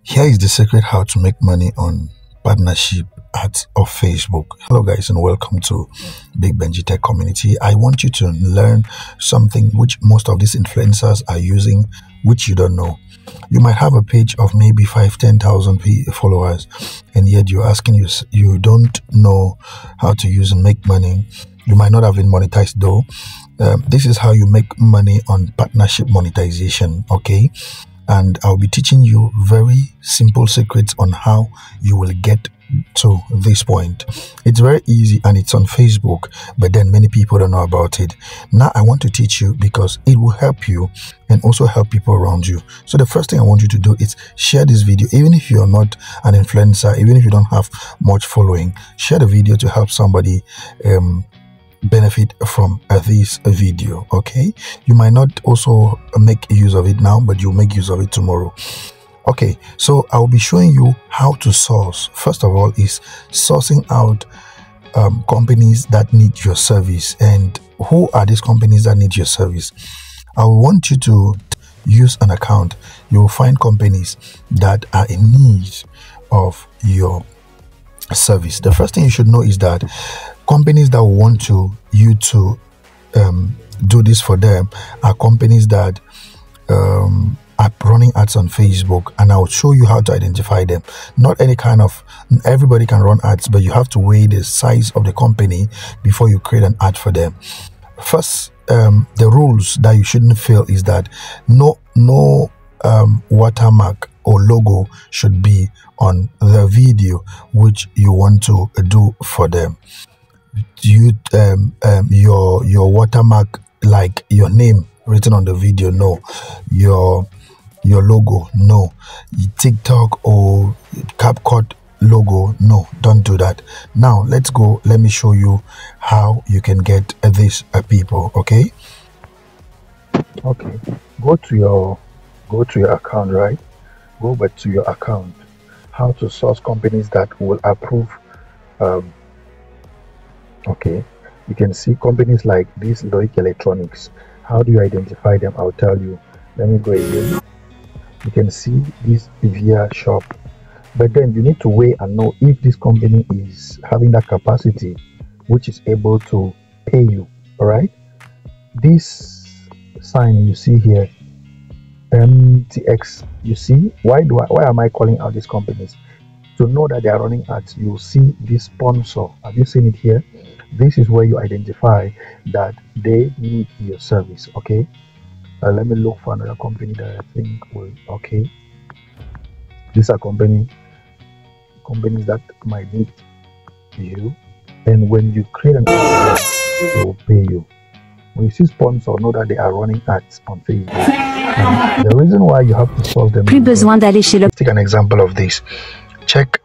Here is the secret how to make money on partnership ads of Facebook. Hello guys, and welcome to Big Benji Tech Community. I want you to learn something which most of these influencers are using, which you don't know. You might have a page of maybe 5,000-10,000 followers, and yet you're asking you don't know how to use and make money. You might not have been monetized though. This is how you make money on partnership monetization, okay? And I'll be teaching you very simple secrets on how you will get to this point. It's very easy and it's on Facebook, but then many people don't know about it. Now I want to teach you because it will help you and also help people around you. So the first thing I want you to do is share this video. Even if you're not an influencer, even if you don't have much following, share the video to help somebody benefit from this video. Okay, you might not also make use of it now, but you'll make use of it tomorrow. Okay, so I'll be showing you how to source. First of all is sourcing out companies that need your service. And who are these companies that need your service? I want you to use an account. You will find companies that are in need of your service. The first thing you should know is that companies that want you to do this for them are companies that are running ads on Facebook, and I'll show you how to identify them. Not any kind of, everybody can run ads, but you have to weigh the size of the company before you create an ad for them. First, the rules that you shouldn't fail is that no watermark or logo should be on the video which you want to do for them. Your watermark, like your name written on the video, no. Your logo, no. TikTok or 𝐒𝐄𝐄 logo, no, don't do that. Now let's go. Let me show you how you can get these people. Okay, go to your account, right? Go back to your account. How to source companies that will approve. Okay, you can see companies like this Loic Electronics. How do you identify them? I'll tell you. Let me go again. You can see this via shop, but then you need to weigh and know if this company is having that capacity which is able to pay you. All right, this sign you see here, MTX, you see, why am I calling out these companies? To know that they are running ads, you see this sponsor. Have you seen it here? This is where you identify that they need your service. Okay, let me look for another company that I think will. Okay, these are companies that might need you, and when you create an ad, they will pay you. When you see sponsor, know that they are running ads on Facebook. And the reason why you have to solve them. Let's take an example of this. Check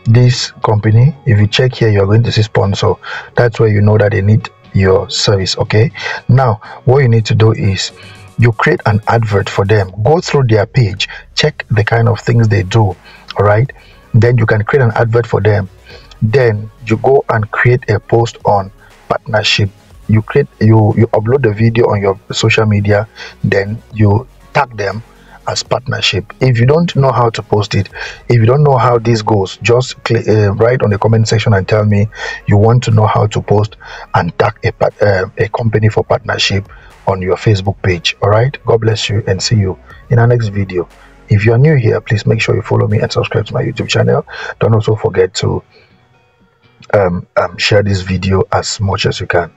this company. If you check here, you're going to see sponsor. That's where you know that they need your service. Okay, now what you need to do is you create an advert for them. Go through their page, check the kind of things they do. All right, then you can create an advert for them. Then you go and create a post on partnership. You upload the video on your social media, then you tag them as partnership. If you don't know how to post it, if you don't know how this goes, just write on the comment section and tell me you want to know how to post and tag a company for partnership on your Facebook page. All right, God bless you and see you in our next video. If you are new here, please make sure you follow me and subscribe to my YouTube channel. Don't also forget to share this video as much as you can.